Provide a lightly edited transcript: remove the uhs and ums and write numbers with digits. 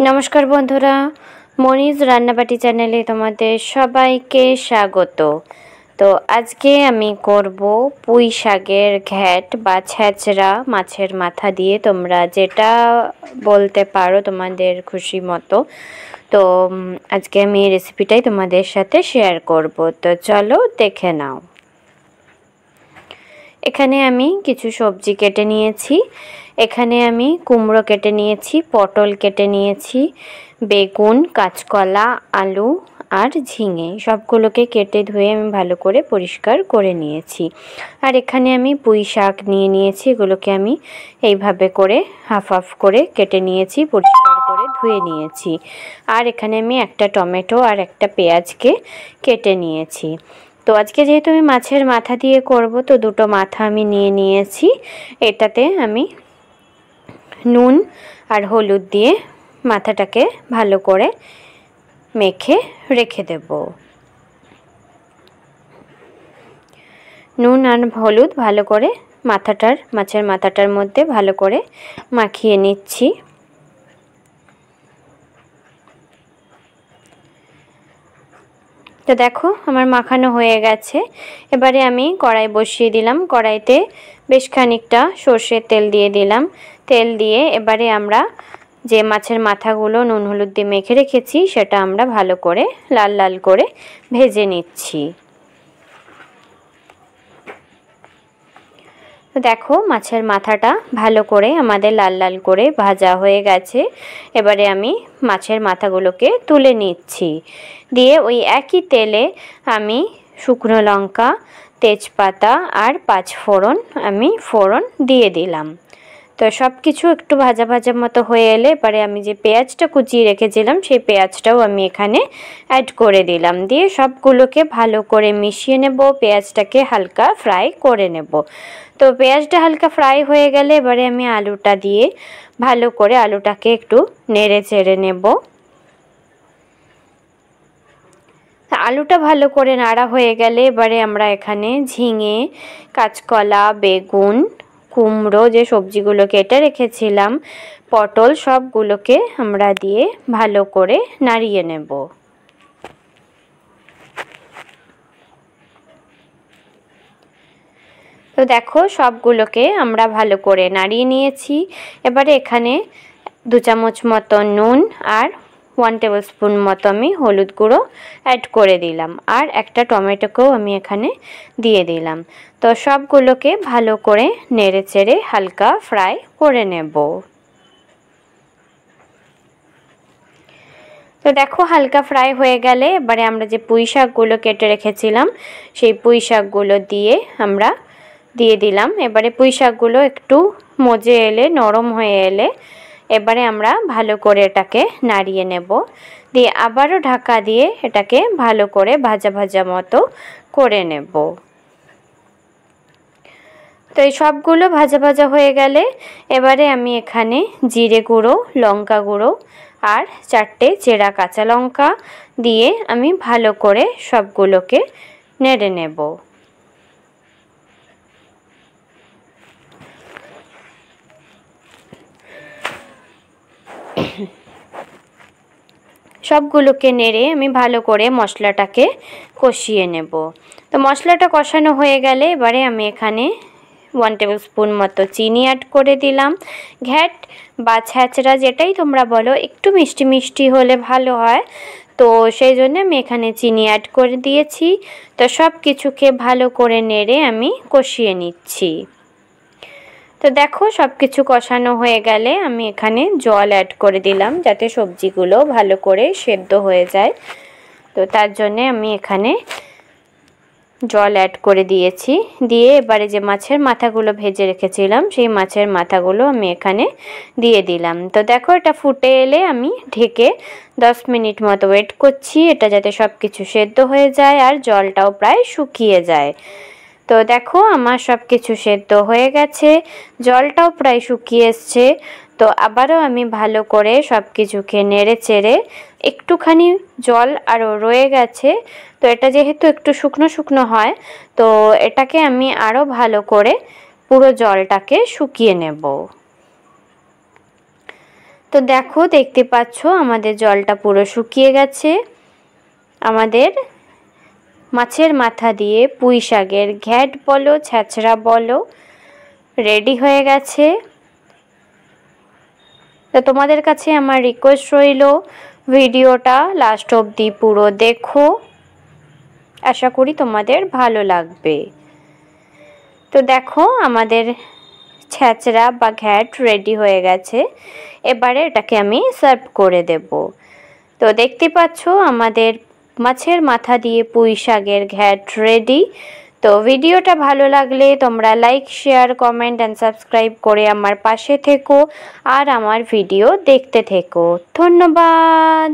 नमस्कार बंधुरा मनीष रान्नाबाटी चैनेले तुम्हारे सबाइके स्वागत। तो आज के आमी करब पुई शाकेर घ्याट बा छेचड़ा माछेर माथा दिए तोमरा जेटा बोलते पारो तुम्हादेर खुशी मतो। तो आज के आमी रेसिपिटाई तुम्हादेर साथे शेयर करब। तो चलो देखे नाओ। एखाने आमी किछु सब्जी केटे निएछि। एखाने आमी कुमड़ो केटे निएछि, पटल केटे निएछि, बेगुन, काँचकला, आलू और झिंगे सबगुलोके केटे धुए आमी भालो करे परिष्कार करे निएछि। और एखाने आमी पुई शाक निये निएछि, एगुलोके आमी एइभाবে करे हाफ हाफ करे केटे निएछि, परिष्कार करे धुए निएछि। और एखाने आमी एकटा टमेटो और एकटा पेঁয়াজকে केटे निएछि। तो आज के जेहेतु आमी माछेर माथा दिए करब तो दुटो माथा आमी निये निएछि। एटाते आमी নুন और हलुद दिए माथाटाके भालो करे मेखे रेखे देब। নুন और हलुद भालो करे माछेर माथाटार मध्य भालो करे माखिए निচ্ছি। तो देखो आमार माखानो हये गेछे। एबारे आमी कड़ाई बसिए दिलाम। कड़ाईते बेश खानिकटा सर्षेर तेल दिए दिलाम। तेल दिए एबारे आमरा जे माछेर माथागुलो नुन हलुद दिए मेखे रेखेछि सेटा आमरा भालो करे लाल लाल करे भेजे निচ্ছি। तो देखो माछेर माथाटा भालो करे आमादेर लाल लाल करे भाजा हये गेछे। एबारे आमी माछेर माथागुलोके तुले निচ্ছি। दिए ओई एकई तेले आमी शुकनो लंका, तेजपाता और पाँच फोड़न आमी फोड़न दिए दिलाम। तो सबकिछु एकटु भाजा भाजा मतो हये एले एबारे आमी जे पेঁয়াজটা कुचिয়ে रेखेছিলাম সেই পেঁয়াজটাও आमी एखाने ऐड करे दिलाम। दिए सबगुलोके भालो करे मिशिয়ে नेब, পেঁয়াজটাকে हालका फ्राई करे नेब। तो পেঁয়াজটা हालका फ्राई हये गेले एबारे आमी आलूटा दिए भालो करे आलूटाके एकटु नेड़े चेड़े नेब। आलूटा भालो करे नाड़ा हये गेले एबारे आमरा एखाने झिंगे, काँचकला, बेगुन, कुमड़ो जे सब्जीगुलो केटे रेखेছিলাম, पटल सबगुलोके आमरा दिए भालो करे नाड़िये नेब। तो देखो सबगुलोके आमरा भालो करे नाड़िये निয়েছি। एबारे एखाने 2 चामच मतो नुन और 1 टेबिल स्पून मतो आमी हलुद गुड़ो ऐड करे दिलाम और एकटा टमेटोकेও आमी एखाने दिए दिलाम। तो सबगुलोके भालो करे नेड़े चेड़े हालका फ्राई करे नेब। तो देखो हालका फ्राई हये गेले एबारे आमरा जे पुई शाकगुलो केटे रेखेছিলাম सेई पुई शाकगुलो दिए आमरा दिए दिलाम। एबारे पुई शाकगुलो एकटु मजे एले नरम हये एले एबारे आमरा भालो करे एटाके नाड़िये नेब। दिए आबारो ढाका दिए एटाके भालो करे भाजा भाजा मतो करे नेब। तो ये सबगुलो भाजा भाजा हये गेले एबारे आमी एखाने जिरे गुड़ो, लंका गुड़ो और 4टे चेरा काँचा लंका दिए आमी भालो करे सबगुलोके नेड़े नेब। सबगुलोके नेड़े आमी भालो करे मशलाटाके कषिए नेब। तो मशलाटा कषानो हये गेले एबारे आमी एखाने 1 टेबिल स्पून मतो चीनी ऐड करे दिलाम। घ्याट बा छेचड़ा जेटाई तोमरा बोलो एकटु मिष्टि मिष्टि होले भालो हय। तो सेई जोन्नो आमी एखाने चीनी ऐड करे दिएछि। तो सबकिछुके भालो करे नेड़े आमी कषिए निচ্ছি। तो देखो सबकिछु कषानो हये गेले आमी एखाने जल ऐड करे दिलाम जाते सब्जीगुलो भालो करे सेদ্ধ हये जाय। तो तार जोन्नो आमी एखाने जल ऐड करे दिएछि। दिए एबारे जे माछेर माथागुलो भेजे रेखेছিলাম सेई माछेर माथागुलो आमी एखाने दिए दिलाम। तो देखो एटा फुटे एले आमी ढेके 10 मिनिट मतो वेट करछि एटा जाते सबकिछु सेদ্ধ हये जाय और जलटाও प्राय शुकिয়ে যায়। तो देखो आमार सबकिछु सेদ্ধ हये गेछे, जलटाও प्राय शुकिয়ে एসছে। तो आबारो आमी भालो करे सबकिछुके नेड़े चेड़े एकटुखानी जल आरो रये गेछे। तो एटा जेहेतु एकटु शुकनो शुकनो हय तो एटाके आमी आरो भालो करे पुरो जलटाके शुकिয়ে नेब। তো দেখো, দেখতে পাচ্ছ আমাদের জলটা পুরো শুকিয়ে গেছে। আমাদের মাছের মাথা দিয়ে পুঁই শাকের ঘ্যাট বলো ছ্যাঁচড়া বলো রেডি হয়ে গেছে। তো তোমাদের কাছে আমার রিকোয়েস্ট রইল, ভিডিওটা লাস্ট অবধি পুরো দেখো, আশা করি তোমাদের ভালো লাগবে। তো দেখো আমাদের ছ্যাঁচড়া বা ঘ্যাট রেডি হয়ে গেছে। এবারে এটাকে আমি সার্ভ করে দেব। তো দেখতে পাচ্ছ আমাদের মাছের মাথা দিয়ে পুঁই শাকের ঘ্যাট রেডি। তো ভিডিওটা ভালো লাগলে তোমরা like, share, comment and subscribe করে আমার পাশে থেকো আর আমার ভিডিও দেখতে থেকো। ধন্যবাদ।